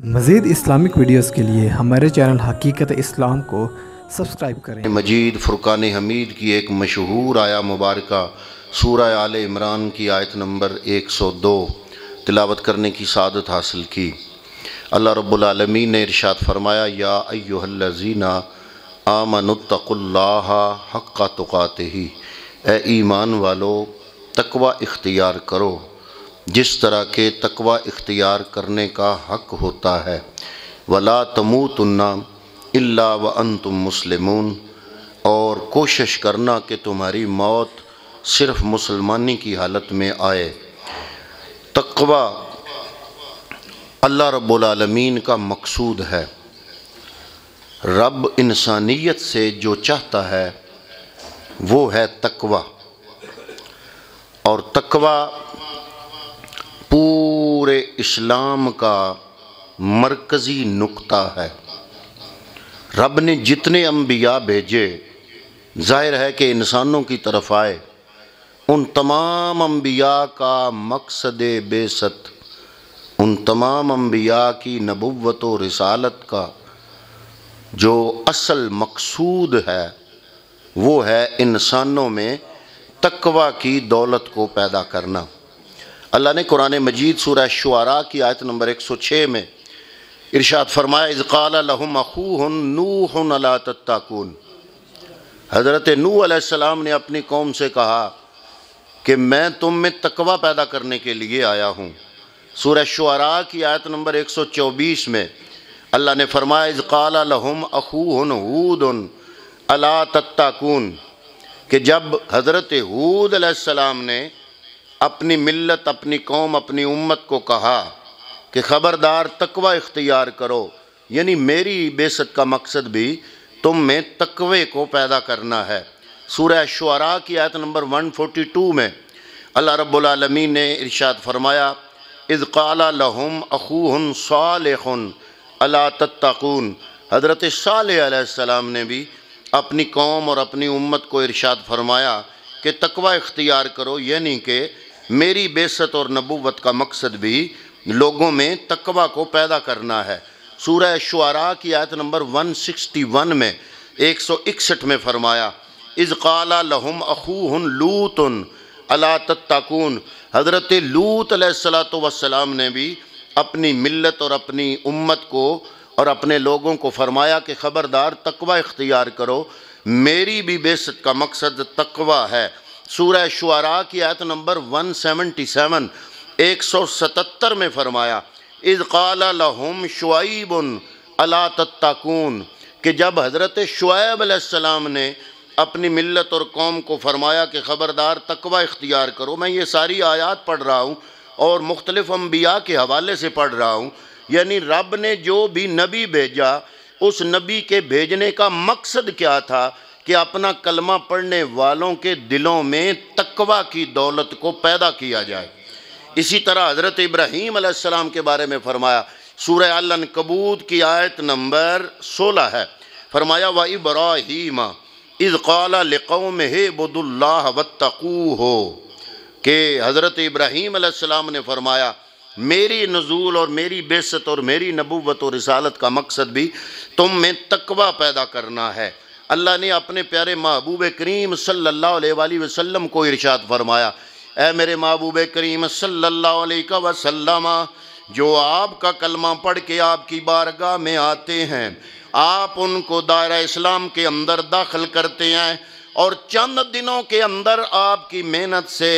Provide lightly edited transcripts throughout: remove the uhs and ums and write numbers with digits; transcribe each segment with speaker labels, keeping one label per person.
Speaker 1: مزید Islamic videos کے لیے ہمارے چینل حقیقت اسلام کو سبسکرائب کریں۔
Speaker 2: مجید فرقان حمید کی ایک مشہور آیا مبارکہ سورہ آل عمران کی آیت نمبر 102 تلاوت کرنے کی سعادت حاصل کی۔ اللہ رب العالمین نے ارشاد فرمایا، یا ایھا الذین آمنوا اتقوا اللہ حق تقاتہ، اے ایمان والو تقوی اختیار کرو جس طرح کہ تقوی اختیار کرنے کا حق ہوتا ہے، وَلَا تَمُوتُنَّ إِلَّا وَأَنْتُمْ مُسْلِمُونَ، اور کوشش کرنا کہ تمہاری موت صرف مسلمانی کی حالت میں آئے۔ تقوی اللہ رب العالمین کا مقصود ہے۔ رب انسانیت سے جو چاہتا ہے وہ ہے تقوی، اور تقوی پورے اسلام کا مرکزی نقطہ ہے۔ رب نے جتنے انبیاء بھیجے، ظاہر ہے کہ انسانوں کی طرف آئے، ان تمام انبیاء کا مقصد بعثت، ان تمام انبیاء کی نبوت و رسالت کا جو اصل مقصود ہے وہ ہے انسانوں میں تقوی کی دولت کو پیدا کرنا۔ اللہ نے قرآن مجید سورہ شعراء کی آیت نمبر 106 میں ارشاد فرمایا، اذ قال لهم اخوهم نوح الا تتقون، حضرت نوح علیہ السلام نے اپنی قوم سے کہا کہ میں تم میں تقوی پیدا کرنے کے لیے آیا ہوں۔ سورہ شعراء کی آیت نمبر 124 میں اللہ نے فرمایا، اذ قال لهم اخوهم ہود الا تتقون، کہ جب حضرت ہود علیہ السلام نے اپنی ملت، اپنی قوم، اپنی امت کو کہا کہ خبردار تقوی اختیار کرو، یعنی میری بعثت کا مقصد بھی تم میں تقوی کو پیدا کرنا ہے۔ سورہ شعراء کی آیت نمبر 142 میں اللہ رب العالمین نے ارشاد فرمایا، اذ قال لهم اخوهم صالح الا تتقون، حضرت صالح علیہ السلام نے بھی اپنی قوم اور اپنی امت کو ارشاد فرمایا کہ تقوی اختیار کرو، یعنی کہ میری بعثت اور نبوت کا مقصد بھی لوگوں میں تقوی کو پیدا کرنا ہے۔ سورہ شعراء کی آیت نمبر 161 میں 161 میں فرمایا، اذ قال لهم اخوهم لوط الا تتقون، حضرت لوط علیہ السلام نے بھی اپنی ملت اور اپنی امت کو اور اپنے لوگوں کو فرمایا کہ خبردار تقوی اختیار کرو، میری بھی بعثت کا مقصد تقوی ہے۔ سورہ شعراء کی آیت نمبر 177 177 میں فرمایا، اذ قال لهم شعیب الا تتقون، کہ جب حضرت شعیب علیہ السلام نے اپنی ملت اور قوم کو فرمایا کہ خبردار تقوی اختیار کرو۔ میں یہ ساری آیات پڑھ رہا ہوں اور مختلف انبیاء کے حوالے سے پڑھ رہا ہوں، یعنی رب نے جو بھی نبی بھیجا اس نبی کے بھیجنے کا مقصد کیا تھا کہ اپنا کلمہ پڑھنے والوں کے دلوں میں تقوی کی دولت کو پیدا کیا جائے۔ اسی طرح حضرت ابراہیم علیہ السلام کے بارے میں فرمایا، سورہ العنکبوت کی آیت نمبر 16 ہے، فرمایا وَإِبْرَاهِيمَ اِذْ قَالَ لِقَوْمِهِ اعْبُدُوا اللَّهَ وَاتَّقُوهُ، کہ حضرت ابراہیم علیہ السلام نے فرمایا میری نزول اور میری بعثت اور میری نبوت اور رسالت کا مقصد بھی تم میں تقوی پیدا کرنا ہے۔ اللہ نے اپنے پیارے محبوب کریم صلی اللہ علیہ وآلہ وسلم کو ارشاد فرمایا، اے میرے محبوب کریم صلی اللہ علیہ وسلم، جو آپ کا کلمہ پڑھ کے آپ کی بارگاہ میں آتے ہیں، آپ ان کو دائرہ اسلام کے اندر داخل کرتے ہیں، اور چند دنوں کے اندر آپ کی محنت سے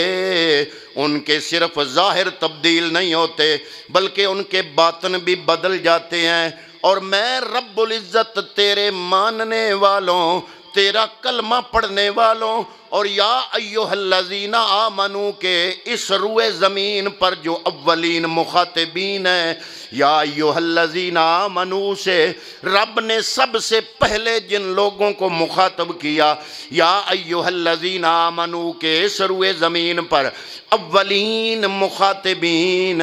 Speaker 2: ان کے صرف ظاہر تبدیل نہیں ہوتے بلکہ ان کے باطن بھی بدل جاتے ہیں، اور میں رب العزت تیرے ماننے والوں، تیرا کلمہ پڑھنے والوں، اور یا ایھا الذین آمنو کے اس روئے زمین پر جو اولین مخاطبین ہیں، یا ایھا الذین آمنو سے رب نے سب سے پہلے جن لوگوں کو مخاطب کیا، یا ایھا الذین آمنو کے اس روئے زمین پر اولین مخاطبین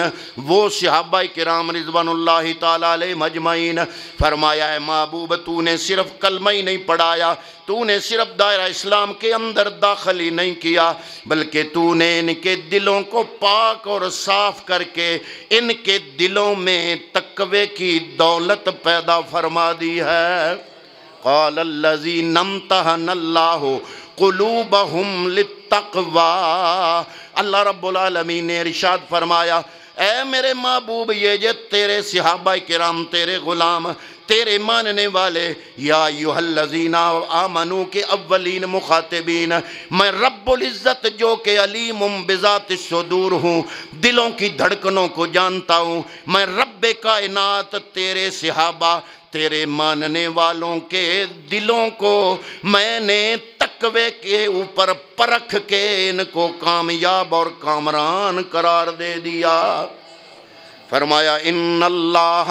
Speaker 2: وہ صحابہ کرام رضوان اللہ تعالیٰ علیہ مجمعین۔ فرمایا، اے محبوب تو نے صرف کلمہ ہی نہیں پڑھایا، تو نے صرف دائرہ اسلام کے اندر داخلی نہیں کیا، بلکہ تو نے ان کے دلوں کو پاک اور صاف کر کے ان کے دلوں میں تقوی کی دولت پیدا فرما دی ہے۔ قال الذین امتحن اللہ قلوبہم للتقوی، اللہ رب العالمین نے ارشاد فرمایا اے میرے محبوب، یہ جو تیرے صحابہ کرام، تیرے غلام، تیرے ماننے والے، یا ایھا الذین آمنو کے اولین مخاطبین، میں رب العزت جو کہ علیم بذات الصدور ہوں، دلوں کی دھڑکنوں کو جانتا ہوں، میں رب کائنات تیرے صحابہ، تیرے ماننے والوں کے دلوں کو میں نے تقوی کے اوپر پرکھ کے ان کو کامیاب اور کامران قرار دے دیا۔ فرمایا ان اللہ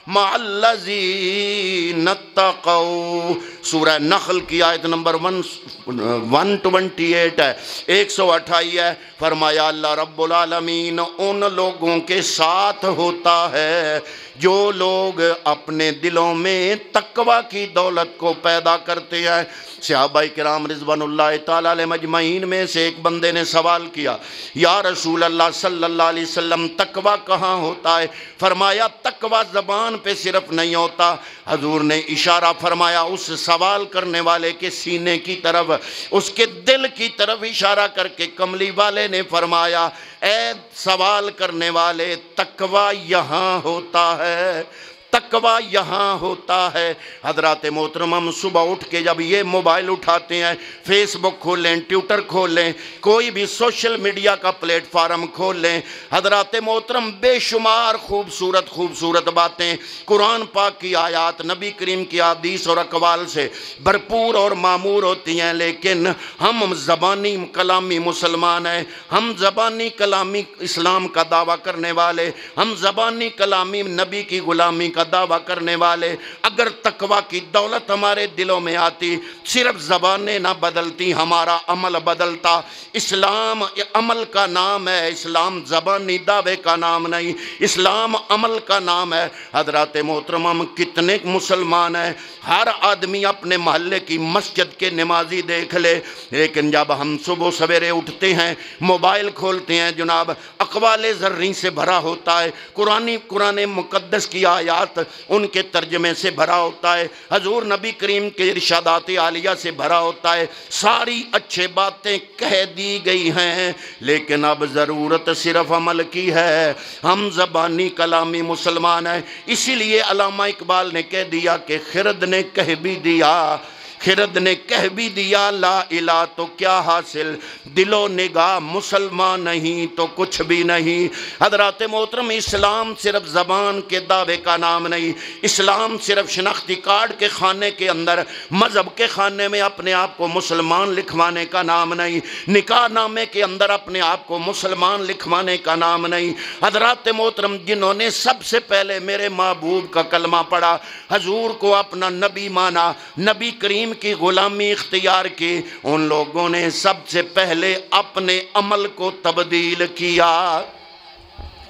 Speaker 2: مع الذین اتقوا، سورہ نحل کی آیت نمبر 128 ہے، 128 ہے۔ فرمایا اللہ رب العالمین ان لوگوں کے ساتھ ہوتا ہے جو لوگ اپنے دلوں میں تقوی کی دولت کو پیدا کرتے ہیں۔ صحابہ کرام رضوان اللہ تعالیٰ علیہ مجمعین میں سے ایک بندے نے سوال کیا، یا رسول اللہ صلی اللہ علیہ وسلم تقوی کہاں ہوتا ہے؟ فرمایا تقوی زبان پہ صرف نہیں ہوتا، حضور نے اشارہ فرمایا اس سوال کرنے والے کے سینے کی طرف، اس کے دل کی طرف اشارہ کر کے کملی والے نے فرمایا اے سوال کرنے والے، تقوی یہاں ہوتا ہے، تقوی یہاں ہوتا ہے۔ حضرات محترم، ہم صبح اٹھ کے جب یہ موبائل اٹھاتے ہیں، فیس بک کھول لیں، ٹویٹر کھول لیں، کوئی بھی سوشل میڈیا کا پلیٹ فارم کھول لیں، حضرات محترم بے شمار خوبصورت خوبصورت باتیں، قرآن پاک کی آیات، نبی کریم کی احادیث اور اقوال سے بھرپور اور معمور ہوتی ہیں، لیکن ہم زبانی کلامی مسلمان ہیں، ہم زبانی کلامی اسلام کا دعویٰ کرنے والے، ہم زبانی کلامی نبی کی غلامی کا دعویٰ کرنے والے، اگر تقوی کی دولت ہمارے دلوں میں آتی، صرف زبانیں نہ بدلتی، ہمارا عمل بدلتا۔ اسلام عمل کا نام ہے، اسلام زبانی دعوے کا نام نہیں، اسلام عمل کا نام ہے۔ حضرات محترم، ہم کتنے مسلمان ہیں، ہر آدمی اپنے محلے کی مسجد کے نمازی دیکھ لے، لیکن جب ہم صبح سویرے اٹھتے ہیں، موبائل کھولتے ہیں، جناب اقوال زرعی سے بھرا ہوتا ہے، قرآن مقدس کی آیات ان کے ترجمے سے بھرا ہوتا ہے، حضور نبی کریم کے ارشادات عالیہ سے بھرا ہوتا ہے، ساری اچھے باتیں کہہ دی گئی ہیں، لیکن اب ضرورت صرف عمل کی ہے۔ ہم زبانی کلامی مسلمان ہیں، اسی لیے علامہ اقبال نے کہہ دیا کہ خرد نے کہہ بھی دیا، خرد نے کہہ بھی دیا لا الہ تو کیا حاصل، دل و نگاہ مسلمان نہیں تو کچھ بھی نہیں۔ حضرات محترم، اسلام صرف زبان کے دعوے کا نام نہیں، اسلام صرف شناختی کارڈ کے خانے کے اندر، مذہب کے خانے میں اپنے آپ کو مسلمان لکھوانے کا نام نہیں، نکاح نامے کے اندر اپنے آپ کو مسلمان لکھوانے کا نام نہیں۔ حضرات محترم، جنہوں نے سب سے پہلے میرے محبوب کا کلمہ پڑھا، حضور کو اپنا نبی مانا، نبی کریم کی غلامی اختیار کی، ان لوگوں نے سب سے پہلے اپنے عمل کو تبدیل کیا،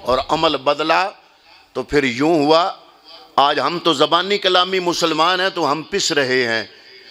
Speaker 2: اور عمل بدلا تو پھر یوں ہوا۔ آج ہم تو زبانی کلامی مسلمان ہیں تو ہم پس رہے ہیں،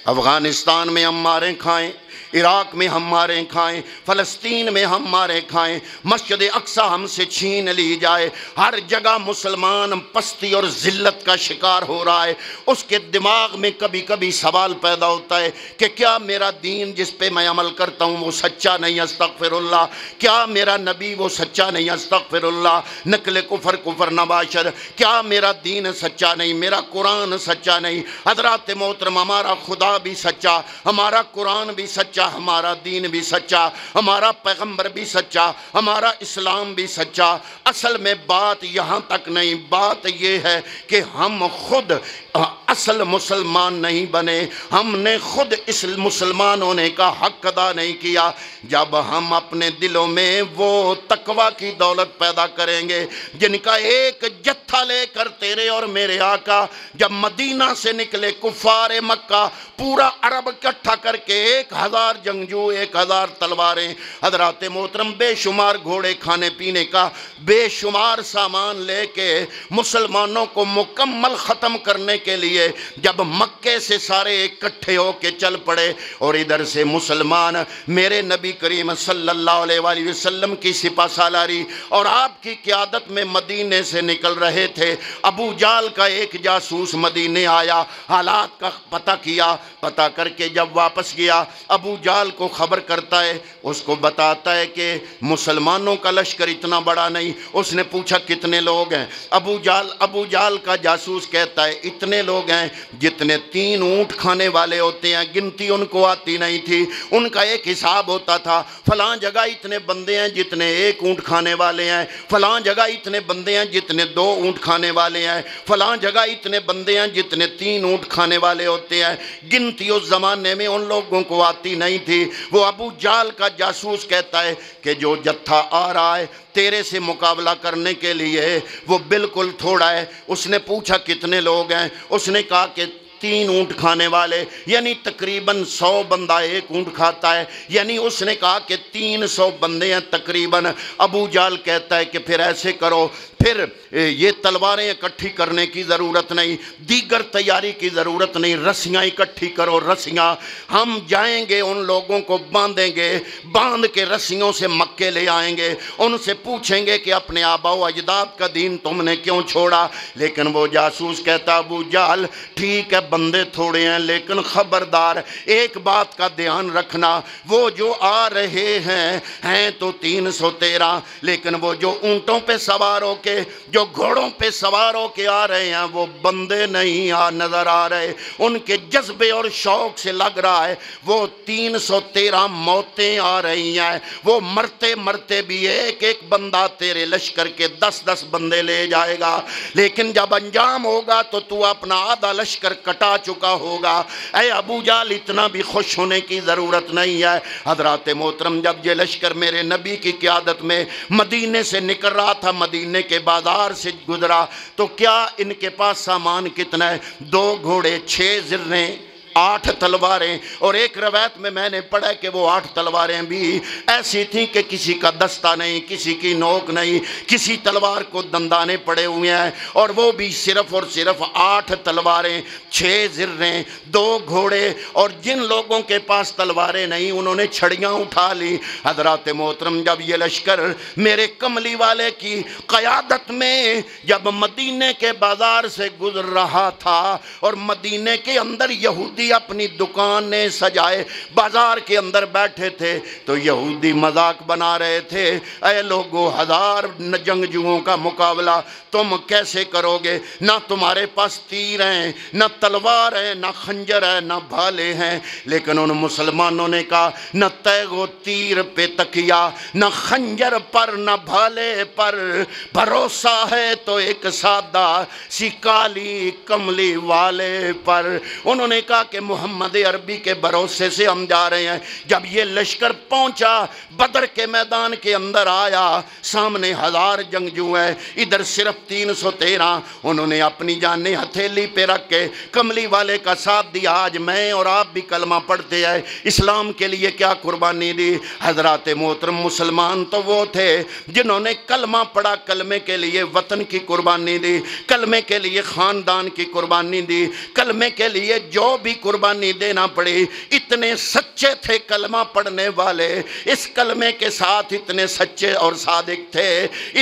Speaker 2: افغانستان میں ہم ماریں کھائیں، عراق میں ہم ماریں کھائیں، فلسطین میں ہم ماریں کھائیں، مسجد اقصیٰ ہم سے چھین لی جائے، ہر جگہ مسلمان پستی اور ذلت کا شکار ہو رہا ہے۔ اس کے دماغ میں کبھی کبھی سوال پیدا ہوتا ہے کہ کیا میرا دین جس پہ میں عمل کرتا ہوں وہ سچا نہیں؟ استغفر اللہ۔ کیا میرا نبی وہ سچا نہیں؟ استغفر اللہ۔ نقل کفر کفر نباشر، کیا میرا دین سچا نہیں؟ میرا قرآن سچا نہیں؟ حضرات محترم، ہمارا خدا بھی سچا، ہمارا قرآن بھی سچا، ہمارا دین بھی سچا، ہمارا پیغمبر بھی سچا، ہمارا اسلام بھی سچا۔ اصل میں بات یہاں تک نہیں، بات یہ ہے کہ ہم خود اصل مسلمان نہیں بنے، ہم نے خود اس مسلمان ہونے کا حق ادا نہیں کیا۔ جب ہم اپنے دلوں میں وہ تقوی کی دولت پیدا کریں گے جن کا ایک جتھا لے کر تیرے اور میرے آقا جب مدینہ سے نکلے، کفار مکہ پورا عرب اکٹھا کر کے 1000 جنگجو، 1000 تلواریں، حضرات محترم بے شمار گھوڑے، کھانے پینے کا بے شمار سامان لے کے مسلمانوں کو مکمل ختم کرنے کے لیے لیے جب مکے سے سارے اکٹھے ہو کے چل پڑے اور ادھر سے مسلمان میرے نبی کریم صلی اللہ علیہ وآلہ وسلم کی سپہ سالاری اور آپ کی قیادت میں مدینے سے نکل رہے تھے، ابو جال کا ایک جاسوس مدینے آیا، حالات کا پتہ کیا، پتہ کر کے جب واپس گیا ابو جال کو خبر کرتا ہے، اس کو بتاتا ہے کہ مسلمانوں کا لشکر اتنا بڑا نہیں۔ اس نے پوچھا کتنے لوگ ہیں؟ ابو جال کا جاسوس کہتا ہے اتنے لوگ ہیں جتنے 3 اونٹ کھانے والے ہوتے ہیں، گنتی ان کو آتی نہیں تھی، ان کا ایک حساب ہوتا تھا، فلاں جگہ اتنے بندے ہیں جتنے 1 اونٹ کھانے والے ہیں، فلاں جگہ اتنے بندے ہیں جتنے 2 اونٹ کھانے والے ہیں، فلاں جگہ اتنے بندے ہیں جتنے 3 اونٹ کھانے والے ہوتے ہیں، گنتی اس زمانے میں ان لوگوں کو آتی نہیں تھی۔ وہ ابو جال کا جاسوس کہتا ہے کہ جو جتھا آ رہا ہے تیرے سے مقابلہ کرنے کے لیے وہ بالکل تھوڑا ہے۔ اس نے پوچھا کتنے لوگ ہیں؟ اس نے کہا کہ 3 اونٹ کھانے والے، یعنی تقریباً 100 بندہ 1 اونٹ کھاتا ہے، یعنی اس نے کہا کہ 300 بندے ہیں تقریباً۔ ابو جال کہتا ہے کہ پھر ایسے کرو، پھر یہ تلواریں اکٹھی کرنے کی ضرورت نہیں، دیگر تیاری کی ضرورت نہیں، رسیاں اکٹھی کرو، رسیاں ہم جائیں گے ان لوگوں کو باندھیں گے، باندھ کے رسیوں سے مکے لے آئیں گے، ان سے پوچھیں گے کہ اپنے آبا و اجداد کا دین تم نے کیوں چھوڑا۔ لیکن وہ جاسوس کہتا ابو جال ٹھیک ہے بندے تھوڑے ہیں لیکن خبردار ایک بات کا دھیان رکھنا، وہ جو آ رہے ہیں تو 313، لیکن وہ جو اونٹوں پہ سوار ہو کے، جو گھوڑوں پہ سوار ہو کے آ رہے ہیں وہ بندے نہیں نظر آ رہے، ان کے جذبے اور شوق سے لگ رہا ہے وہ 313 موتیں آ رہی ہیں، وہ مرتے مرتے بھی ایک ایک بندہ تیرے لشکر کے 10 بندے لے جائے گا، لیکن جب انجام ہوگا تو اپنا آدھا لشکر کٹا چکا ہوگا۔ اے ابو جال اتنا بھی خوش ہونے کی ضرورت نہیں ہے۔ حضرات محترم جب یہ لشکر میرے نبی کی قیادت میں مدینے سے نکل رہا تھا، مدینے کے بازار سے گزرا تو کیا ان کے پاس سامان کتنا ہے؟ 2 گھوڑے، 6 زرہیں، 8 تلواریں، اور ایک روایت میں نے پڑھا کہ وہ 8 تلواریں بھی ایسی تھیں کہ کسی کا دستہ نہیں، کسی کی نوک نہیں، کسی تلوار کو دندانے پڑے ہوئے ہیں، اور وہ بھی صرف اور صرف 8 تلواریں، 6 زرہیں، 2 گھوڑے، اور جن لوگوں کے پاس تلواریں نہیں انہوں نے چھڑیاں اٹھا لی۔ حضرات محترم جب یہ لشکر میرے کملی والے کی قیادت میں جب مدینے کے بازار سے گزر رہا تھا اور مدینے کے اندر یہودی اپنی دکانیں سجائے بازار کے اندر بیٹھے تھے تو یہودی مذاق بنا رہے تھے، اے لوگو 1000 جنگجوؤں کا مقابلہ تم کیسے کرو گے؟ نہ تمہارے پاس تیر ہیں، نہ تلوار ہے، نہ خنجر ہے، نہ بھالے ہیں۔ لیکن ان مسلمانوں نے کہا نہ تیغ و تیر پہ تکیہ، نہ خنجر پر، نہ بھالے پر، بھروسہ ہے تو ایک سادہ سی کالی کملی والے پر۔ انہوں نے کہا کہ محمد عربی کے بھروسے سے ہم جا رہے ہیں۔ جب یہ لشکر پہنچا بدر کے میدان کے اندر آیا، سامنے 1000 جنگجو ہیں، ادھر صرف 313۔ انہوں نے اپنی جانیں ہتھیلی پہ رکھ کے کملی والے کا ساتھ دیا۔ آج میں اور آپ بھی کلمہ پڑھتے ہیں، اسلام کے لیے کیا قربانی دی؟ حضرات محترم مسلمان تو وہ تھے جنہوں نے کلمہ پڑھا، کلمے کے لیے وطن کی قربانی دی، کلمے کے لیے خاندان کی قربانی دی، کلمے کے لیے جو بھی قربانی دینا پڑی۔ اتنے سچے تھے کلمہ پڑھنے والے، اس کلمے کے ساتھ اتنے سچے اور صادق تھے،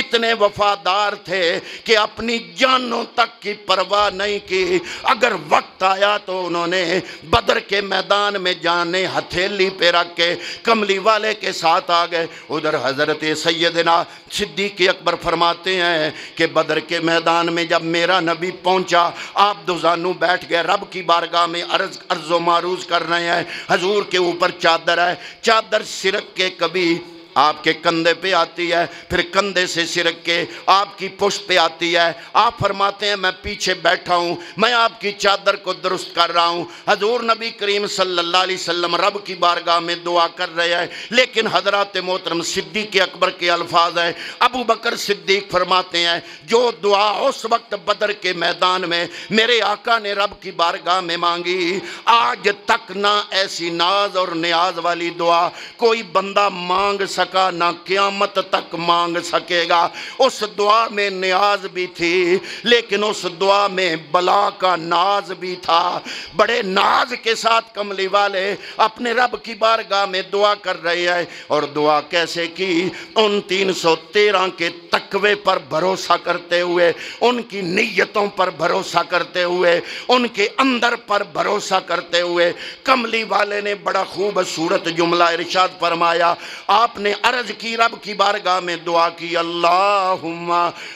Speaker 2: اتنے وفادار تھے کہ اپنی جانوں تک کی پرواہ نہیں کی۔ اگر وقت آیا تو انہوں نے بدر کے میدان میں جانیں ہتھیلی پہ رکھ کے کملی والے کے ساتھ آ گئے۔ ادھر حضرت سیدنا صدیق اکبر فرماتے ہیں کہ بدر کے میدان میں جب میرا نبی پہنچا آپ دوزانو بیٹھ گئے، رب کی بارگاہ میں عرض و معروض کر رہے ہیں۔ حضور کے اوپر چادر ہے، چادر سرک کے کبھی آپ کے کندھے پہ آتی ہے، پھر کندھے سے سرک کے آپ کی پشت پہ آتی ہے۔ آپ فرماتے ہیں میں پیچھے بیٹھا ہوں، میں آپ کی چادر کو درست کر رہا ہوں۔ حضور نبی کریم صلی اللہ علیہ وسلم رب کی بارگاہ میں دعا کر رہے ہیں، لیکن حضرات محترم صدیق اکبر کے الفاظ ہیں۔ ابو بکر صدیق فرماتے ہیں جو دعا اس وقت بدر کے میدان میں میرے آقا نے رب کی بارگاہ میں مانگی، آج تک نہ ایسی ناز اور نیاز والی دعا کوئی بندہ مانگ سکا نہ قیامت تک مانگ سکے گا۔ اس دعا میں نیاز بھی تھی، لیکن اس دعا میں بلا کا ناز بھی تھا۔ بڑے ناز کے ساتھ کملی والے اپنے رب کی بارگاہ میں دعا کر رہے ہیں، اور دعا کیسے کی؟ ان 313 کے تقوی پر بھروسہ کرتے ہوئے، ان کی نیتوں پر بھروسہ کرتے ہوئے، ان کے اندر پر بھروسہ کرتے ہوئے کملی والے نے بڑا خوبصورت جملہ ارشاد فرمایا۔ آپ نے عرض کی، رب کی بارگاہ میں دعا کی، اللہم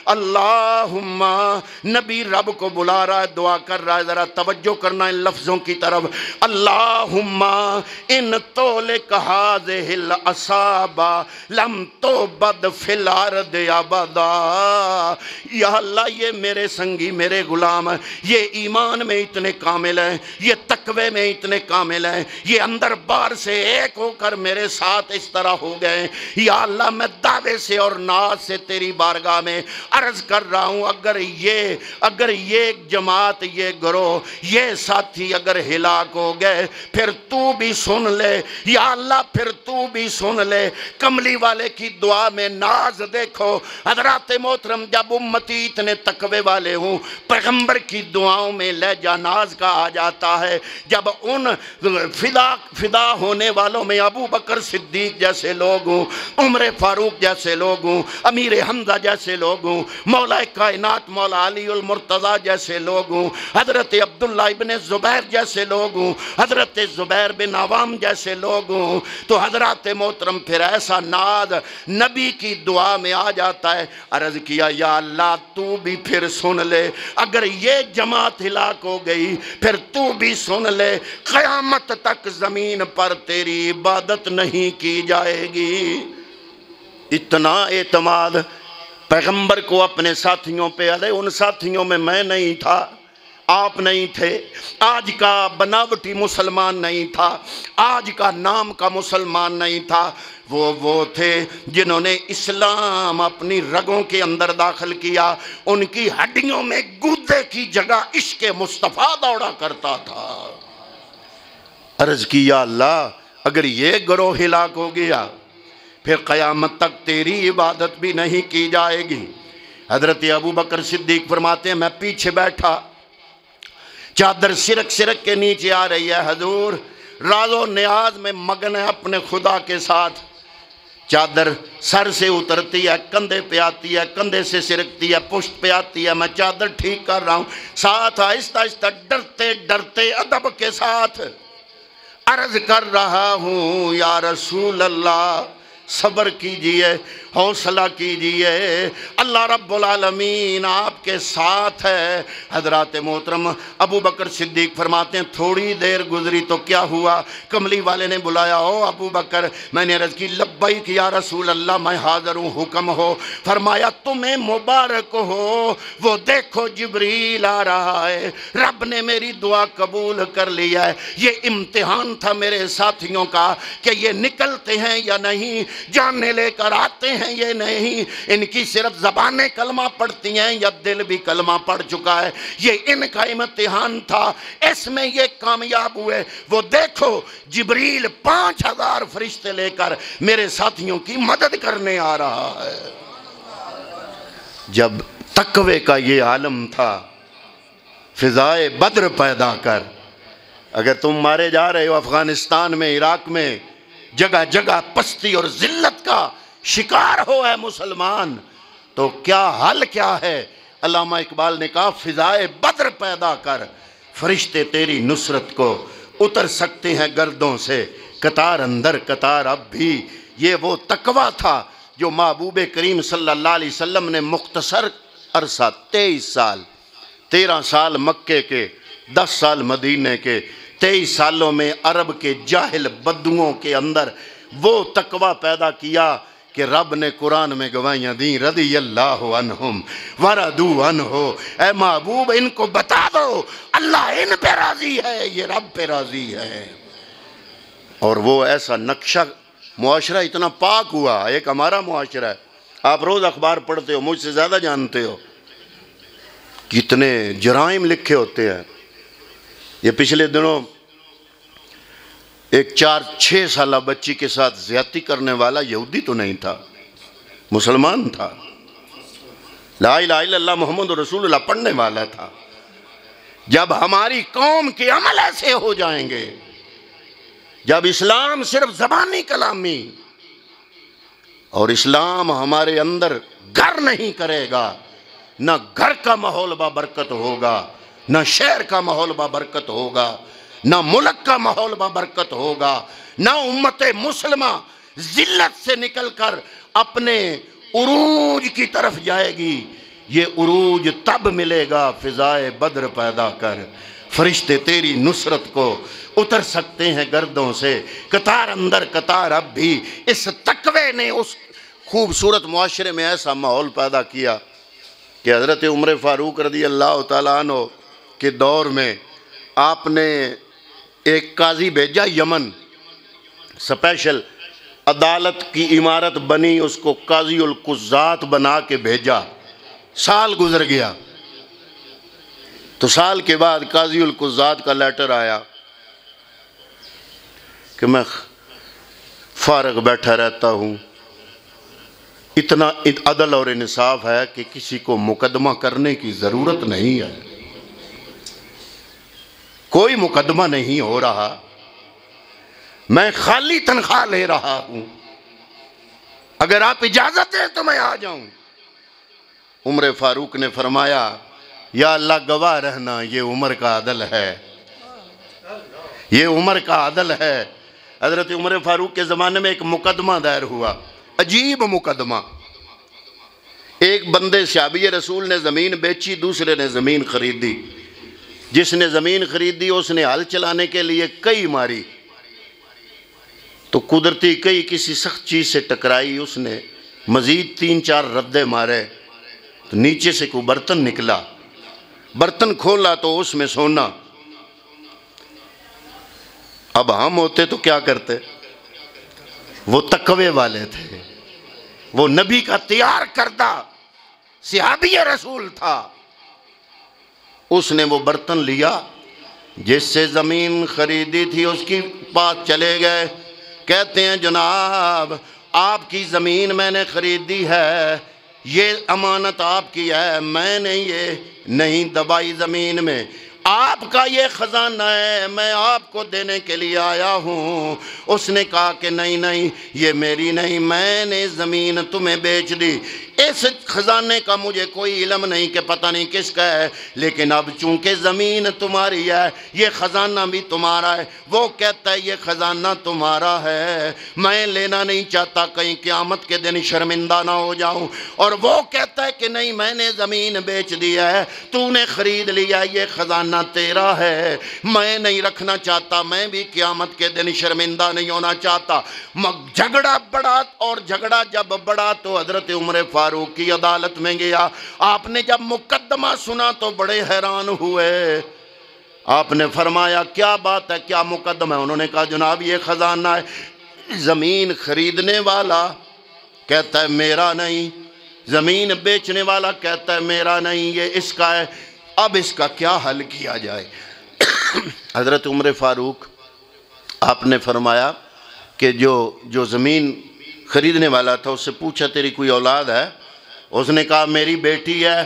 Speaker 2: اللہم، نبی رب کو بلا رہا ہے، دعا کر رہا ہے، ذرا توجہ کرنا ان لفظوں کی طرف۔ اللہم ان تولک ہذہ الاسابا لم توبد فی الارض ابدا۔ یا اللہ یہ میرے سنگی، میرے غلام، یہ ایمان میں اتنے کامل ہیں، یہ تقوی میں اتنے کامل ہیں، یہ اندر بار سے ایک ہو کر میرے ساتھ اس طرح ہو گئے۔ یا اللہ میں دعوے سے اور ناز سے تیری بارگاہ میں عرض کر رہا ہوں، اگر یہ جماعت، یہ گروہ، یہ ساتھی اگر ہلاک ہو گئے پھر تو بھی سن لے یا اللہ، پھر تو بھی سن لے۔ کملی والے کی دعا میں ناز دیکھو حضرات محترم، جب امتی اتنے تقوی والے ہوں، پیغمبر کی دعاؤں میں لہجہ ناز کا آ جاتا ہے۔ جب ان فدا ہونے والوں میں ابو بکر صدیق جیسے لوگ ہوں، عمر فاروق جیسے لوگ ہوں، امیر حمزہ جیسے لوگ ہوں، مولا کائنات مولا علی المرتضیٰ جیسے لوگ ہوں، حضرت عبداللہ ابن زبیر جیسے لوگ ہوں، حضرت زبیر بن عوام جیسے لوگ ہوں، تو حضرات محترم پھر ایسا ناز نبی کی دعا میں آ جاتا ہے۔ عرض کیا یا اللہ تو بھی پھر سن لے، اگر یہ جماعت ہلاک ہو گئی پھر تو بھی سن لے، قیامت تک زمین پر تیری عبادت نہیں کی جائے گی۔ اتنا اعتماد پیغمبر کو اپنے ساتھیوں پہ علیہ، ان ساتھیوں میں نہیں تھا، آپ نہیں تھے، آج کا بناوٹی مسلمان نہیں تھا، آج کا نام کا مسلمان نہیں تھا، وہ تھے جنہوں نے اسلام اپنی رگوں کے اندر داخل کیا۔ ان کی ہڈیوں میں گودے کی جگہ عشق مصطفیٰ دوڑا کرتا تھا۔ عرض کی یا اللہ اگر یہ گروہ ہلاک ہو گیا پھر قیامت تک تیری عبادت بھی نہیں کی جائے گی۔ حضرت ابو بکر صدیق فرماتے ہیں میں پیچھے بیٹھا، چادر سرک کے نیچے آ رہی ہے، حضور راز و نیاز میں مگن ہے اپنے خدا کے ساتھ۔ چادر سر سے اترتی ہے، کندھے پہ آتی ہے، کندھے سے سرکتی ہے، پشت پہ آتی ہے، میں چادر ٹھیک کر رہا ہوں، ساتھ آہستہ آہستہ ڈرتے ڈرتے ادب کے ساتھ عرض کر رہا ہوں یا رسول اللہ صبر کیجئے، حوصلہ کیجئے، اللہ رب العالمین آپ کے ساتھ ہے۔ حضرات محترم ابو بکر صدیق فرماتے ہیں تھوڑی دیر گزری تو کیا ہوا، کملی والے نے بلایا، او ابو بکر، میں نے عرض کی لبیک یا رسول اللہ میں حاضر ہوں، حکم ہو۔ فرمایا تمہیں مبارک ہو، وہ دیکھو جبریل آ رہا ہے، رب نے میری دعا قبول کر لیا ہے۔ یہ امتحان تھا میرے ساتھیوں کا کہ یہ نکلتے ہیں یا نہیں، جاننے لے کر آتے ہیں یہ نہیں، ان کی صرف زبانیں کلمہ پڑھتی ہیں یا دل بھی کلمہ پڑھ چکا ہے، یہ ان کا امتحان تھا، اس میں یہ کامیاب ہوئے۔ وہ دیکھو جبریل 5000 فرشتے لے کر میرے ساتھیوں کی مدد کرنے آ رہا ہے۔ جب تقوی کا یہ عالم تھا، فضائے بدر پیدا کر، اگر تم مارے جا رہے ہو افغانستان میں، عراق میں، جگہ جگہ پستی اور ذلت کا شکار ہو ہے مسلمان، تو کیا حل کیا ہے؟ علامہ اقبال نے کہا فضائے بدر پیدا کر، فرشتے تیری نصرت کو اتر سکتے ہیں گردوں سے، قطار اندر قطار اب بھی۔ یہ وہ تقوی تھا جو محبوب کریم صلی اللہ علیہ وسلم نے مختصر عرصہ 23 سال، 13 سال مکے کے، 10 سال مدینے کے، 23 سالوں میں عرب کے جاہل بدوؤں کے اندر وہ تقوی پیدا کیا کہ رب نے قرآن میں گواہیاں دیں، رضی اللہ عنہم ورضوا عنہ، اے محبوب ان کو بتا دو اللہ ان پہ راضی ہے، یہ رب پہ راضی ہے۔ اور وہ ایسا نقشہ معاشرہ اتنا پاک ہوا، ایک ہمارا معاشرہ ہے، آپ روز اخبار پڑھتے ہو، مجھ سے زیادہ جانتے ہو، کتنے جرائم لکھے ہوتے ہیں۔ یہ پچھلے دنوں ایک 4-6 سالہ بچی کے ساتھ زیادتی کرنے والا یہودی تو نہیں تھا، مسلمان تھا، لا الہ الا اللہ محمد رسول اللہ پڑھنے والا تھا۔ جب ہماری قوم کے عمل ایسے ہو جائیں گے، جب اسلام صرف زبانی کلامی اور اسلام ہمارے اندر گھر نہیں کرے گا، نہ گھر کا ماحول بابرکت ہوگا، نہ شہر کا ماحول بابرکت ہوگا، نہ ملک کا ماحول بابرکت ہوگا، نہ امت مسلمہ ذلت سے نکل کر اپنے عروج کی طرف جائے گی۔ یہ عروج تب ملے گا فضائے بدر پیدا کر، فرشتے تیری نصرت کو اتر سکتے ہیں گردوں سے، قطار اندر قطار اب بھی۔ اس تقوی نے اس خوبصورت معاشرے میں ایسا ماحول پیدا کیا کہ حضرت عمر فاروق رضی اللہ تعالیٰ عنہ کے دور میں آپ نے ایک قاضی بھیجا یمن، سپیشل عدالت کی عمارت بنی، اس کو قاضی القضات بنا کے بھیجا۔ سال گزر گیا تو سال کے بعد قاضی القضات کا لیٹر آیا کہ میں فارغ بیٹھا رہتا ہوں، اتنا عدل اور انصاف ہے کہ کسی کو مقدمہ کرنے کی ضرورت نہیں ہے، کوئی مقدمہ نہیں ہو رہا، میں خالی تنخواہ لے رہا ہوں، اگر آپ اجازت دیں تو میں آ جاؤں۔ عمر فاروق نے فرمایا یا اللہ گواہ رہنا، یہ عمر کا عدل ہے، یہ عمر کا عدل ہے۔ حضرت عمر فاروق کے زمانے میں ایک مقدمہ دائر ہوا، عجیب مقدمہ۔ ایک بندے صحابی رسول نے زمین بیچی، دوسرے نے زمین خریدی۔ جس نے زمین خریدی اس نے ہل چلانے کے لیے کئی ماری تو قدرتی کئی کسی سخت چیز سے ٹکرائی، اس نے مزید 3-4 ردے مارے تو نیچے سے کوئی برتن نکلا، برتن کھولا تو اس میں سونا۔ اب ہم ہوتے تو کیا کرتے؟ وہ تقوی والے تھے، وہ نبی کا تیار کردہ صحابی رسول تھا، اس نے وہ برتن لیا، جس سے زمین خریدی تھی اس کی پاس چلے گئے، کہتے ہیں جناب آپ کی زمین میں نے خریدی ہے، یہ امانت آپ کی ہے، میں نے یہ نہیں دبائی زمین میں، آپ کا یہ خزانہ ہے، میں آپ کو دینے کے لیے آیا ہوں۔ اس نے کہا کہ نہیں یہ میری نہیں، میں نے زمین تمہیں بیچ دی، اس خزانے کا مجھے کوئی علم نہیں کہ پتہ نہیں کس کا ہے، لیکن اب چونکہ زمین تمہاری ہے یہ خزانہ بھی تمہارا ہے۔ وہ کہتا ہے یہ خزانہ تمہارا ہے، میں لینا نہیں چاہتا کہیں قیامت کے دن شرمندہ نہ ہو جاؤں، اور وہ کہتا ہے کہ نہیں میں نے زمین بیچ دیا ہے، تو نے خرید لیا، یہ خزانہ تیرا ہے، میں نہیں رکھنا چاہتا، میں بھی قیامت کے دن شرمندہ نہیں ہونا چاہتا۔ جھگڑا بڑا، اور جھگڑا جب بڑا تو حضرت عمر فاروق کی عدالت میں گیا۔ آپ نے جب مقدمہ سنا تو بڑے حیران ہوئے، آپ نے فرمایا کیا بات ہے، کیا مقدمہ ہے؟ انہوں نے کہا جناب یہ خزانہ ہے، زمین خریدنے والا کہتا ہے میرا نہیں، زمین بیچنے والا کہتا ہے میرا نہیں، یہ اس کا ہے، اب اس کا کیا حل کیا جائے؟ حضرت عمر فاروق آپ نے فرمایا کہ جو زمین خریدنے والا تھا اس سے پوچھا تیری کوئی اولاد ہے؟ اس نے کہا میری بیٹی ہے۔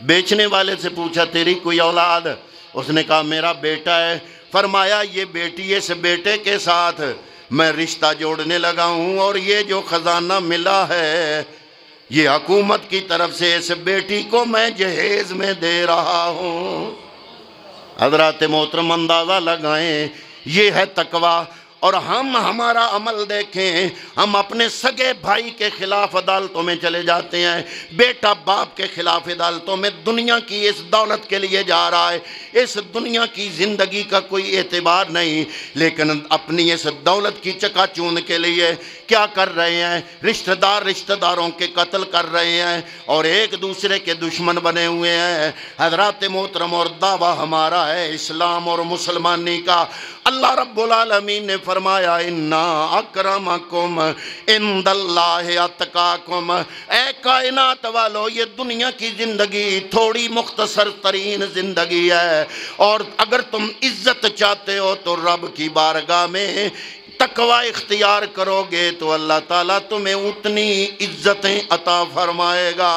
Speaker 2: بیچنے والے سے پوچھا تیری کوئی اولاد؟ اس نے کہا میرا بیٹا ہے۔ فرمایا یہ بیٹی، اس بیٹے کے ساتھ میں رشتہ جوڑنے لگا ہوں، اور یہ جو خزانہ ملا ہے یہ حکومت کی طرف سے اس بیٹی کو میں جہیز میں دے رہا ہوں۔ حضرات محترم اندازہ لگائیں، یہ ہے تقوی۔ اور ہم ہمارا عمل دیکھیں، ہم اپنے سگے بھائی کے خلاف عدالتوں میں چلے جاتے ہیں، بیٹا باپ کے خلاف عدالتوں میں، دنیا کی اس دولت کے لیے جا رہا ہے، اس دنیا کی زندگی کا کوئی اعتبار نہیں، لیکن اپنی اس دولت کی چکا چوند کے لیے کیا کر رہے ہیں؟ رشتہ داروں کے قتل کر رہے ہیں اور ایک دوسرے کے دشمن بنے ہوئے ہیں۔ حضرات محترم، اور دعویٰ ہمارا ہے اسلام اور مسلمانی کا۔ اللہ رب العالمین نے فرمایا اِنَّا أَكْرَمَكُمْ عِنْدَ اللَّهِ أَتْقَاكُمْ، اے کائنات والو یہ دنیا کی زندگی تھوڑی مختصر ترین زندگی ہے، اور اگر تم عزت چاہتے ہو تو رب کی بارگاہ میں تقوی اختیار کرو گے تو اللہ تعالیٰ تمہیں اتنی عزتیں عطا فرمائے گا۔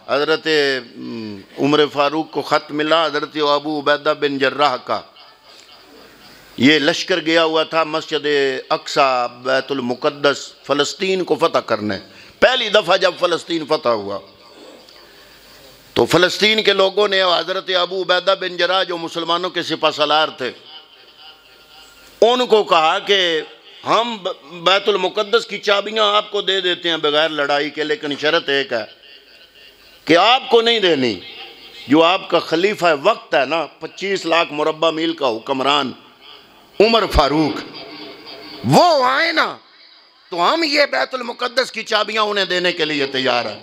Speaker 2: حضرت عمر فاروق کو خط ملا حضرت ابو عبیدہ بن جراح کا، یہ لشکر گیا ہوا تھا مسجد اقصی بیت المقدس فلسطین کو فتح کرنے، پہلی دفعہ جب فلسطین فتح ہوا تو فلسطین کے لوگوں نے حضرت ابو عبیدہ بن جراح جو مسلمانوں کے سپہ سالار تھے ان کو کہا کہ ہم بیت المقدس کی چابیاں آپ کو دے دیتے ہیں بغیر لڑائی کے، لیکن شرط ایک ہے کہ آپ کو نہیں دینی، جو آپ کا خلیفہ وقت ہے نا 25 لاکھ مربع میل کا حکمران عمر فاروق، وہ آئے نا تو ہم یہ بیت المقدس کی چابیاں انہیں دینے کے لیے تیار ہیں۔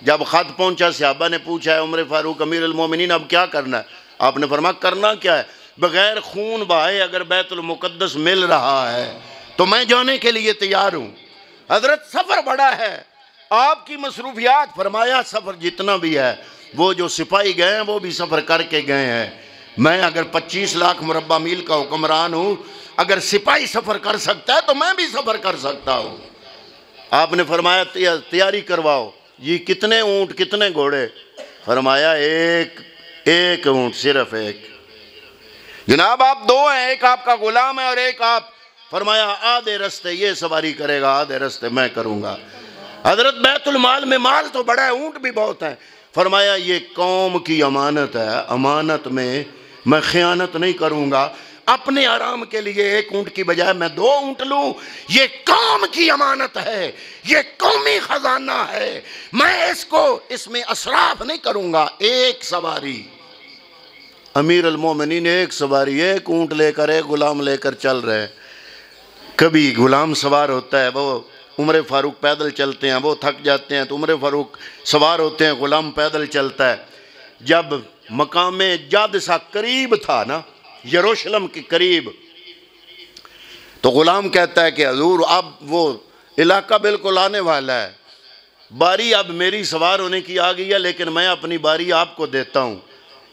Speaker 2: جب خط پہنچا صحابہ نے پوچھا ہے عمر فاروق امیر المومنین اب کیا کرنا ہے؟ آپ نے فرمایا کرنا کیا ہے، بغیر خون بہائے اگر بیت المقدس مل رہا ہے تو میں جانے کے لیے تیار ہوں۔ حضرت سفر بڑا ہے، آپ کی مصروفیات، فرمایا سفر جتنا بھی ہے وہ جو سپاہی گئے ہیں وہ بھی سفر کر کے گئے ہیں، میں اگر 25 لاکھ مربع میل کا حکمران ہوں، اگر سپاہی سفر کر سکتا ہے تو میں بھی سفر کر سکتا ہوں۔ آپ نے فرمایا تیاری کرواؤ، یہ کتنے اونٹ کتنے گھوڑے؟ فرمایا ایک اونٹ، صرف ایک۔ جناب آپ دو ہیں، ایک آپ کا غلام ہے اور ایک آپ، فرمایا آدھے رستے یہ سواری کرے گا آدھے رستے میں کروں گا۔ حضرت بیت المال میں مال تو بڑا ہے، اونٹ بھی بہت ہیں، فرمایا یہ قوم کی امانت ہے، امانت میں خیانت نہیں کروں گا، اپنے آرام کے لیے ایک اونٹ کی بجائے میں 2 اونٹ لوں، یہ قوم کی امانت ہے، یہ قومی خزانہ ہے، میں اس میں اسراف نہیں کروں گا۔ ایک سواری، امیر المومنین ایک سواری، ایک اونٹ لے کر ایک غلام لے کر چل رہے ہیں۔ کبھی غلام سوار ہوتا ہے، وہ عمر فاروق پیدل چلتے ہیں، وہ تھک جاتے ہیں تو عمر فاروق سوار ہوتے ہیں، غلام پیدل چلتا ہے۔ جب مقام جادثہ قریب تھا نا، یروشلم کے قریب، تو غلام کہتا ہے کہ حضور اب وہ علاقہ بالکل آنے والا ہے، باری اب میری سوار ہونے کی آ گئی ہے، لیکن میں اپنی باری آپ کو دیتا ہوں،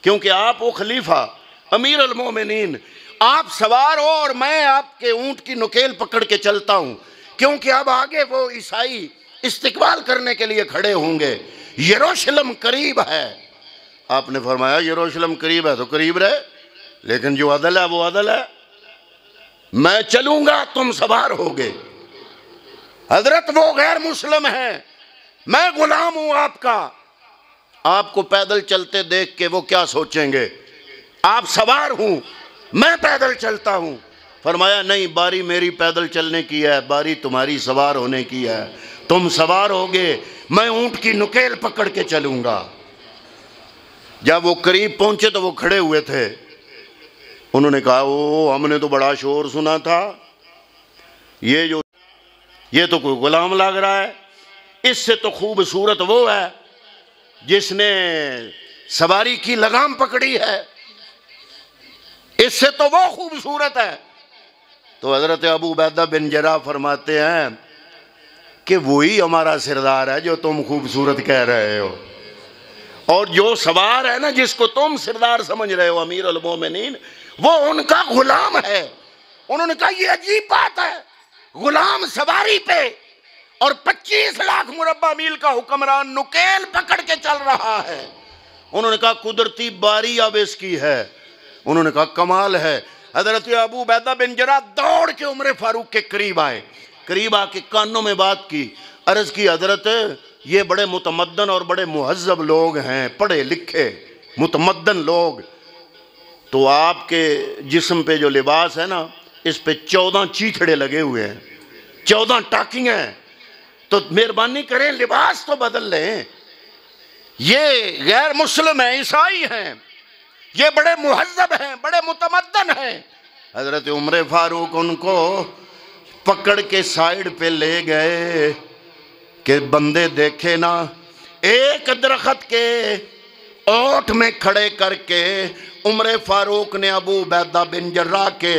Speaker 2: کیونکہ آپ وہ خلیفہ امیر المومنین، آپ سوار ہو اور میں آپ کے اونٹ کی نکیل پکڑ کے چلتا ہوں، کیونکہ اب آگے وہ عیسائی استقبال کرنے کے لیے کھڑے ہوں گے، یروشلم قریب ہے۔ آپ نے فرمایا یروشلم قریب ہے تو قریب رہے، لیکن جو عدل ہے وہ عدل ہے، میں چلوں گا تم سوار ہوگے۔ حضرت وہ غیر مسلم ہیں، میں غلام ہوں آپ کا، آپ کو پیدل چلتے دیکھ کے وہ کیا سوچیں گے؟ آپ سوار ہوں، میں پیدل چلتا ہوں۔ فرمایا نہیں، باری میری پیدل چلنے کی ہے، باری تمہاری سوار ہونے کی ہے، تم سوار ہوگے، میں اونٹ کی نکیل پکڑ کے چلوں گا۔ جب وہ قریب پہنچے تو وہ کھڑے ہوئے تھے، انہوں نے کہا او ہم نے تو بڑا شور سنا تھا، یہ تو کوئی غلام لگ رہا ہے، اس سے تو خوبصورت وہ ہے جس نے سواری کی لگام پکڑی ہے، اس سے تو وہ خوبصورت ہے۔ تو حضرت ابو عبیدہ بن جراح فرماتے ہیں کہ وہی ہمارا سردار ہے جو تم خوبصورت کہہ رہے ہو، اور جو سوار ہے نا جس کو تم سردار سمجھ رہے ہو امیر المومنین، وہ ان کا غلام ہے۔ انہوں نے کہا یہ عجیب بات ہے، غلام سواری پہ اور 25 لاکھ مربع میل کا حکمران نکیل پکڑ کے چل رہا ہے۔ انہوں نے کہا قدرتی باری اب اس کی ہے۔ انہوں نے کہا کمال ہے۔ حضرت ابو عبیدہ بن جراح دوڑ کے عمر فاروق کے قریب آئے، قریب آ کے کانوں میں بات کی، عرض کی حضرت یہ بڑے متمدن اور بڑے مہذب لوگ ہیں، پڑھے لکھے متمدن لوگ، تو آپ کے جسم پہ جو لباس ہے نا اس پہ 14 چیتھڑے لگے ہوئے ہیں، 14 ٹاکنگ ہیں، تو مہربانی کریں لباس تو بدل لیں، یہ غیر مسلم ہیں، عیسائی ہیں، یہ بڑے مہذب ہیں، بڑے متمدن ہیں۔ حضرت عمر فاروق ان کو پکڑ کے سائیڈ پہ لے گئے کہ بندے دیکھے نا، ایک درخت کے اوٹ میں کھڑے کر کے عمر فاروق نے ابو عبیدہ بن جراح کے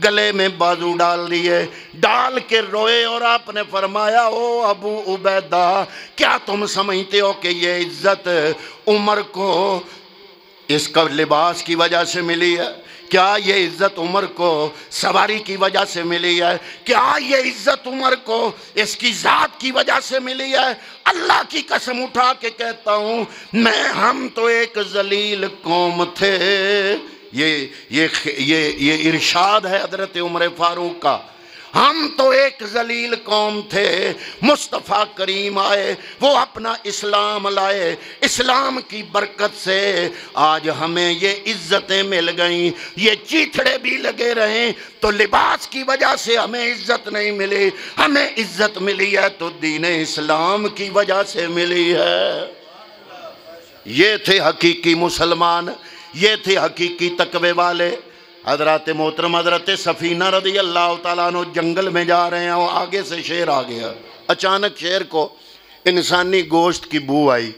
Speaker 2: گلے میں بازو ڈال دیے، ڈال کے روئے، اور آپ نے فرمایا او ابو عبیدہ، کیا تم سمجھتے ہو کہ یہ عزت عمر کو اس کا لباس کی وجہ سے ملی ہے؟ کیا یہ عزت عمر کو سواری کی وجہ سے ملی ہے؟ کیا یہ عزت عمر کو اس کی ذات کی وجہ سے ملی ہے؟ اللہ کی قسم اٹھا کے کہتا ہوں ہم تو ایک ذلیل قوم تھے۔ یہ ارشاد ہے حضرت عمر فاروق کا، ہم تو ایک ذلیل قوم تھے، مصطفیٰ کریم آئے، وہ اپنا اسلام لائے، اسلام کی برکت سے آج ہمیں یہ عزتیں مل گئیں۔ یہ چیتھڑے بھی لگے رہیں تو لباس کی وجہ سے ہمیں عزت نہیں ملی، ہمیں عزت ملی ہے تو دین اسلام کی وجہ سے ملی ہے۔ یہ تھے حقیقی مسلمان، یہ تھے حقیقی تقوی والے۔ حضرات محترم حضرت سفینہ رضی اللہ تعالیٰ عنہ جنگل میں جا رہے ہیں، وہ آگے سے شیر آ گیا، اچانک شیر کو انسانی گوشت کی بو آئی،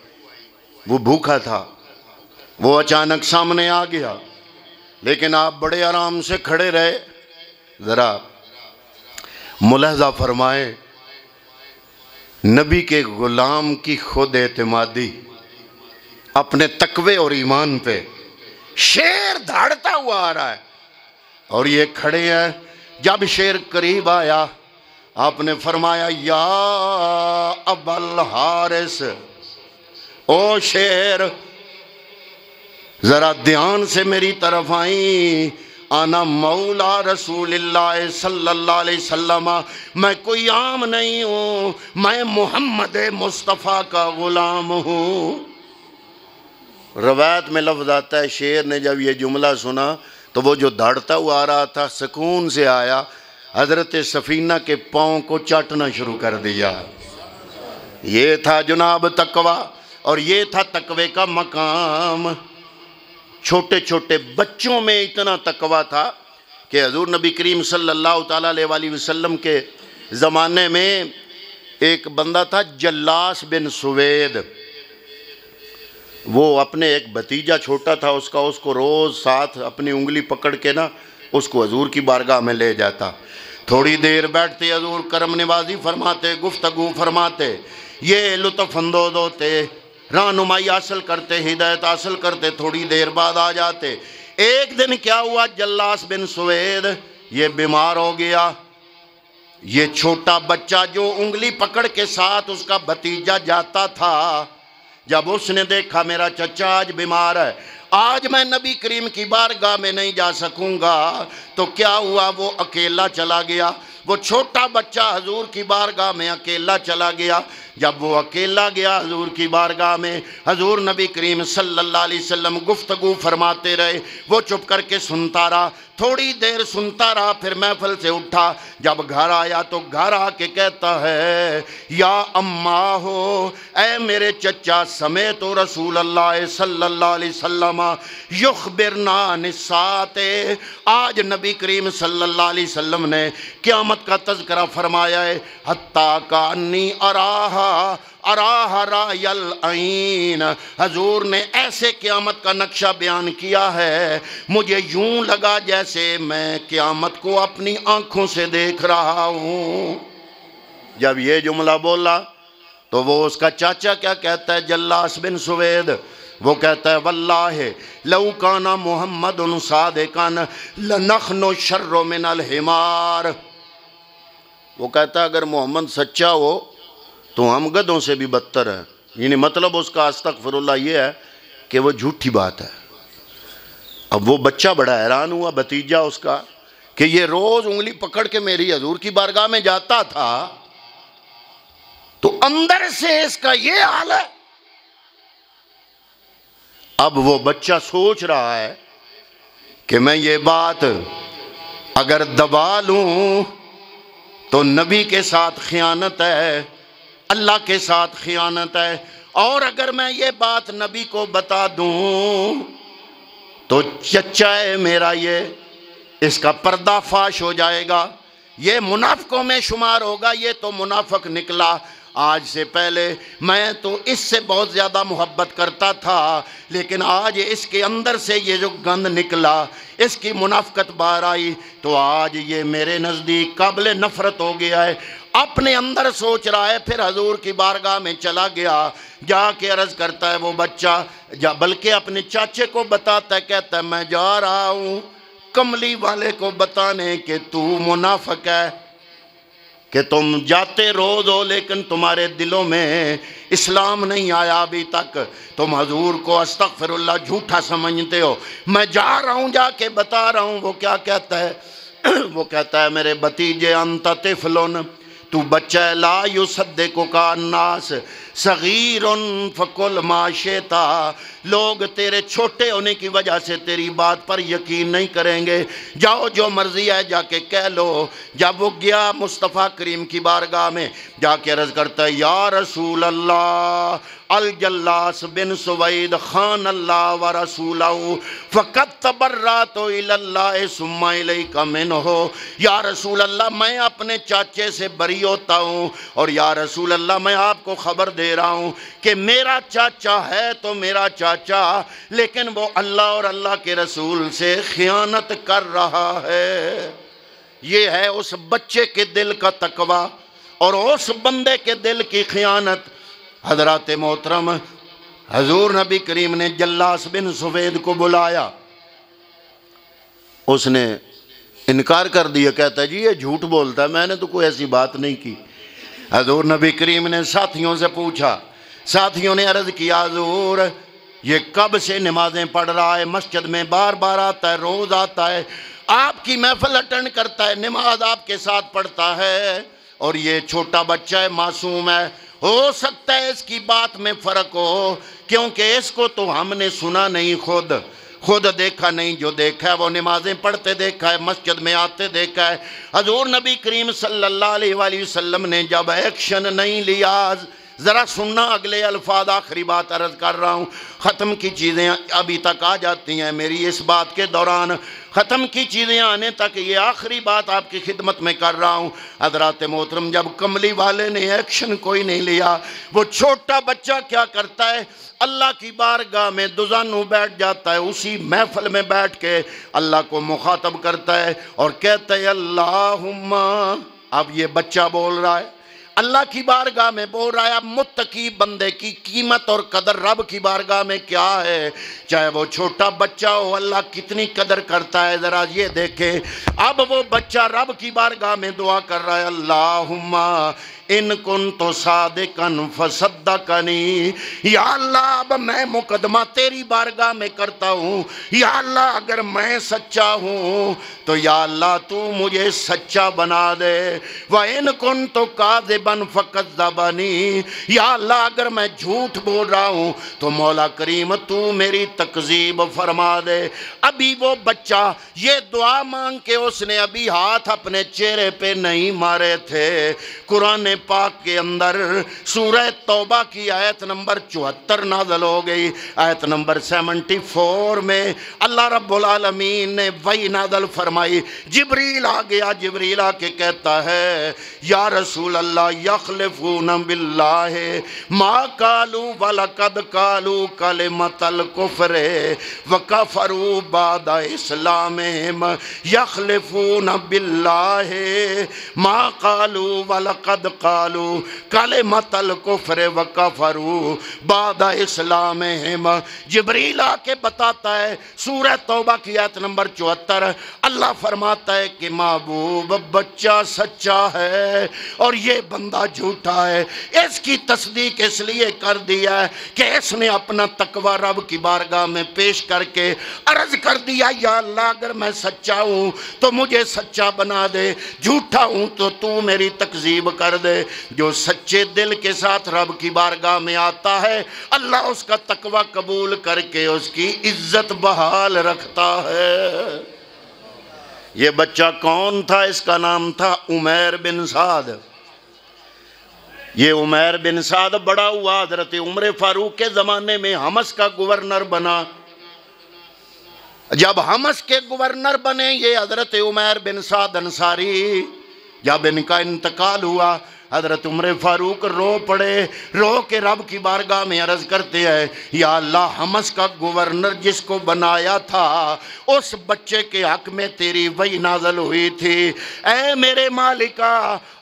Speaker 2: وہ بھوکا تھا، وہ اچانک سامنے آ گیا، لیکن آپ بڑے آرام سے کھڑے رہے۔ ذرا ملاحظہ فرمائیں نبی کے غلام کی خود اعتمادی اپنے تقوی اور ایمان پہ، شیر دھاڑتا ہوا آ رہا ہے اور یہ کھڑے ہیں۔ جب شیر قریب آیا آپ نے فرمایا یا ابا الحارث، او شیر ذرا دھیان سے میری طرف آئیں، انا مولا رسول اللہ صلی اللہ علیہ وسلم، میں کوئی عام نہیں ہوں، میں محمد مصطفیٰ کا غلام ہوں۔ روایت میں لفظ آتا ہے شیر نے جب یہ جملہ سنا تو وہ جو دھڑتا ہوا آ رہا تھا سکون سے آیا، حضرت سفینہ کے پاؤں کو چاٹنا شروع کر دیا۔ یہ تھا جناب تقوی، اور یہ تھا تقوی کا مقام۔ چھوٹے چھوٹے بچوں میں اتنا تقوی تھا کہ حضور نبی کریم صلی اللہ تعالیٰ علیہ وسلم کے زمانے میں ایک بندہ تھا جلاس بن سوید، وہ اپنے ایک بھتیجا چھوٹا تھا اس کو روز ساتھ اپنی انگلی پکڑ کے اس کو حضور کی بارگاہ میں لے جاتا، تھوڑی دیر بیٹھتے حضور کرم نوازی فرماتے، گفتگو فرماتے، یہ لطف اندوز ہوتے، رہنمائی حاصل کرتے، ہدایت حاصل کرتے، تھوڑی دیر بعد آ جاتے۔ ایک دن کیا ہوا، جلاس بن سوید یہ بیمار ہو گیا۔ یہ چھوٹا بچہ جو انگلی پکڑ کے ساتھ اس کا بھتیجا جاتا تھا، جب اس نے دیکھا میرا چچا آج بیمار ہے، آج میں نبی کریم کی بارگاہ میں نہیں جا سکوں گا، تو کیا ہوا، وہ اکیلا چلا گیا۔ وہ چھوٹا بچہ حضور کی بارگاہ میں اکیلا چلا گیا۔ جب وہ اکیلا گیا حضور کی بارگاہ میں، حضور نبی کریم صلی اللہ علیہ وسلم گفتگو فرماتے رہے، وہ چپ کر کے سنتا رہا، تھوڑی دیر سنتا رہا، پھر محفل سے اٹھا، جب گھر آیا تو گھر آ کے کہتا ہے یا اماں ہو، اے میرے چچا، سمیت رسول اللہ صلی اللہ علیہ وسلم یخبرنا عن الساعۃ، آج نبی کریم صلی اللہ علیہ وسلم نے قیامت کا تذکرہ فرمایا ہے، حتیٰ کانی اراہا رای العین، حضور نے ایسے قیامت کا نقشہ بیان کیا ہے، مجھے یوں لگا جیسے میں قیامت کو اپنی آنکھوں سے دیکھ رہا ہوں۔ جب یہ جملہ بولا تو وہ اس کا چاچا کیا کہتا ہے، جلاس بن سوید، وہ کہتا ہے واللہ لو کان محمد صادقا لنحن شر من الحمار، وہ کہتا ہے اگر محمد سچا ہو تو ہم گدھوں سے بھی بدتر ہیں، یعنی مطلب اس کا استغفر اللہ یہ ہے کہ وہ جھوٹی بات ہے۔ اب وہ بچہ بڑا حیران ہوا، بھتیجا اس کا، کہ یہ روز انگلی پکڑ کے میری حضور کی بارگاہ میں جاتا تھا، تو اندر سے اس کا یہ حال ہے۔ اب وہ بچہ سوچ رہا ہے کہ میں یہ بات اگر دبا لوں تو نبی کے ساتھ خیانت ہے، اللہ کے ساتھ خیانت ہے، اور اگر میں یہ بات نبی کو بتا دوں تو چچا ہے میرا، یہ اس کا پردہ فاش ہو جائے گا، یہ منافقوں میں شمار ہوگا، یہ تو منافق نکلا۔ آج سے پہلے میں تو اس سے بہت زیادہ محبت کرتا تھا، لیکن آج اس کے اندر سے یہ جو گند نکلا، اس کی منافقت باہر آئی، تو آج یہ میرے نزدیک قابل نفرت ہو گیا ہے۔ اپنے اندر سوچ رہا ہے، پھر حضور کی بارگاہ میں چلا گیا، جا کے عرض کرتا ہے وہ بچہ، بلکہ اپنے چاچے کو بتاتا ہے، کہتا ہے میں جا رہا ہوں کملی والے کو بتانے کہ تو منافق ہے، کہ تم جاتے روز ہو لیکن تمہارے دلوں میں اسلام نہیں آیا ابھی تک، تم حضور کو استغفر اللہ جھوٹا سمجھتے ہو، میں جا رہا ہوں جا کے بتا رہا ہوں۔ وہ کیا کہتا ہے؟ وہ کہتا ہے میرے بھتیجے انت طفلن، تو بچہ ہے، لا یصدقک الناس صغیر فکل ما شئتا، لوگ تیرے چھوٹے ہونے کی وجہ سے تیری بات پر یقین نہیں کریں گے، جاؤ جو مرضی ہے جا کے کہہ لو۔ جب وہ گیا مصطفیٰ کریم کی بارگاہ میں، جا کے عرض کرتا ہے یا رسول اللہ، الجلاس بن سوید خان اللہ و رسولہ فقط تبرات الی اللہ ثم الیک منہ، یا رسول اللہ میں اپنے چاچے سے بری ہوتا ہوں، اور یا رسول اللہ میں آپ کو خبر دے رہا ہوں کہ میرا چاچا ہے تو میرا چاچا، لیکن وہ اللہ اور اللہ کے رسول سے خیانت کر رہا ہے۔ یہ ہے اس بچے کے دل کا تقوی اور اس بندے کے دل کی خیانت۔ حضرات محترم، حضور نبی کریم نے جلاس بن سوید کو بلایا، اس نے انکار کر دیا، کہتا ہے جی یہ جھوٹ بولتا ہے، میں نے تو کوئی ایسی بات نہیں کی۔ حضور نبی کریم نے ساتھیوں سے پوچھا، ساتھیوں نے عرض کیا حضور یہ کب سے نمازیں پڑھ رہا ہے، مسجد میں بار بار آتا ہے، روز آتا ہے، آپ کی محفل اٹینڈ کرتا ہے، نماز آپ کے ساتھ پڑھتا ہے، اور یہ چھوٹا بچہ ہے، معصوم ہے، ہو سکتا ہے اس کی بات میں فرق ہو، کیونکہ اس کو تو ہم نے سنا نہیں، خود دیکھا نہیں، جو دیکھا ہے وہ نمازیں پڑھتے دیکھا ہے، مسجد میں آتے دیکھا ہے۔ حضور نبی کریم صلی اللہ علیہ وآلہ وسلم نے جب ایکشن نہیں لیا، ذرا سننا اگلے الفاظ، آخری بات عرض کر رہا ہوں، ختم کی چیزیں ابھی تک آ جاتی ہیں میری اس بات کے دوران، ختم کی چیزیں آنے تک یہ آخری بات آپ کی خدمت میں کر رہا ہوں۔ حضرات محترم، جب کملی والے نے ایکشن کوئی نہیں لیا، وہ چھوٹا بچہ کیا کرتا ہے؟ اللہ کی بارگاہ میں دزانو بیٹھ جاتا ہے، اسی محفل میں بیٹھ کے اللہ کو مخاطب کرتا ہے اور کہتا ہے اللہم، اب یہ بچہ بول رہا ہے، اللہ کی بارگاہ میں بول رہا ہے۔ اب متقی بندے کی قیمت اور قدر رب کی بارگاہ میں کیا ہے، چاہے وہ چھوٹا بچہ ہو، اللہ کتنی قدر کرتا ہے ذرا یہ دیکھیں۔ اب وہ بچہ رب کی بارگاہ میں دعا کر رہا ہے، اللہم ان کنت صادقا فصدقنی، یا اللہ اب میں مقدمہ تیری بارگاہ میں کرتا ہوں، یا اللہ اگر میں سچا ہوں تو یا اللہ تو مجھے سچا بنا دے، وَإِن كُنتُ كَاذِبًا فَكَذَّبْنِی، یا اللہ اگر میں جھوٹ بول رہا ہوں تو مولا کریم تو میری تکذیب فرما دے۔ ابھی وہ بچہ یہ دعا مانگ کے اس نے ابھی ہاتھ اپنے چہرے پہ نہیں مارے تھے، قرآن پاک کے اندر سورہ توبہ کی آیت نمبر 74 نازل ہو گئی، آیت نمبر 74 میں اللہ رب العالمین نے وحی نازل فرمائی، جبریل آ گیا، جبریل آ کے کہتا ہے یا رسول اللہ یخلفون باللہ ما قالوا ولقد قالوا کلمۃ الکفر وکفروا بعد اسلامہم، یخلفون باللہ ما قالوا ولقد قالوا کلمۃ الکفر وکفروا بعد اسلامہم۔ جبریل آ کے بتاتا ہے سورہ توبہ کی آیت نمبر 74، اللہ فرماتا ہے کہ محبوب بچہ سچا ہے اور یہ بندہ جھوٹا ہے، اس کی تصدیق اس لیے کر دیا ہے کہ اس نے اپنا تقوی رب کی بارگاہ میں پیش کر کے عرض کر دیا یا اللہ اگر میں سچا ہوں تو مجھے سچا بنا دے، جھوٹا ہوں تو میری تکذیب کر دے۔ جو سچے دل کے ساتھ رب کی بارگاہ میں آتا ہے، اللہ اس کا تقوی قبول کر کے اس کی عزت بحال رکھتا ہے۔ یہ بچہ کون تھا؟ اس کا نام تھا عمیر بن سعد۔ یہ عمیر بن سعد بڑا ہوا، حضرت عمر فاروق کے زمانے میں حمص کا گورنر بنا۔ جب حمص کے گورنر بنے یہ حضرت عمیر بن سعد انصاری، جب ان کا انتقال ہوا حضرت عمر فاروق رو پڑے، رو کے رب کی بارگاہ میں عرض کرتے ہیں یا اللہ حمص کا گورنر جس کو بنایا تھا اس بچے کے حق میں تیری وحی نازل ہوئی تھی، اے میرے مالکا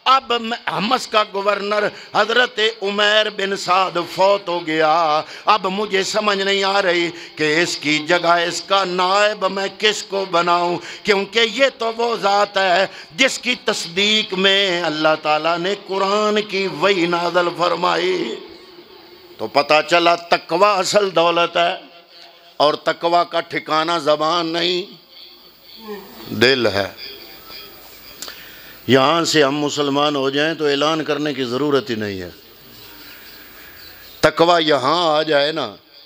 Speaker 2: اب حمص کا گورنر حضرت عمیر بن سعد فوت ہو گیا، اب مجھے سمجھ نہیں آ رہی کہ اس کی جگہ اس کا نائب میں کس کو بناؤں، کیونکہ یہ تو وہ ذات ہے جس کی تصدیق میں اللہ تعالیٰ نے قرآن کی وحی نازل فرمائی۔ تو پتہ چلا تقوی اصل دولت ہے، اور تقوی کا ٹھکانہ زبان نہیں دل ہے۔ یہاں سے ہم مسلمان ہو جائیں تو اعلان کرنے کی ضرورت ہی نہیں ہے، تقوی یہاں آ جائے نا،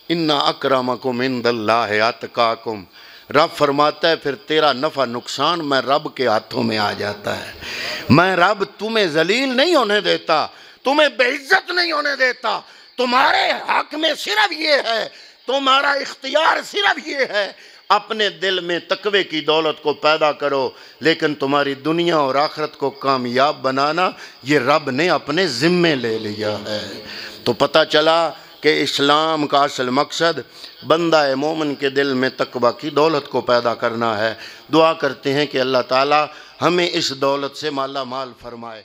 Speaker 2: اِنَّ أَكْرَمَكُمْ عِندَ اللَّهِ أَتْقَاكُمْ، رب فرماتا ہے پھر تیرا نفع نقصان میں رب کے ہاتھوں میں آ جاتا ہے، میں رب تمہیں ذلیل نہیں ہونے دیتا، تمہیں بے عزت نہیں ہونے دیتا، تمہارے حق میں صرف یہ ہے، تمہارا اختیار صرف یہ ہے، اپنے دل میں تقوی کی دولت کو پیدا کرو، لیکن تمہاری دنیا اور آخرت کو کامیاب بنانا یہ رب نے اپنے ذمے لے لیا ہے۔ تو پتہ چلا کہ اسلام کا اصل مقصد بندہ مومن کے دل میں تقوی کی دولت کو پیدا کرنا ہے۔ دعا کرتے ہیں کہ اللہ تعالی ہمیں اس دولت سے مالا مال فرمائے۔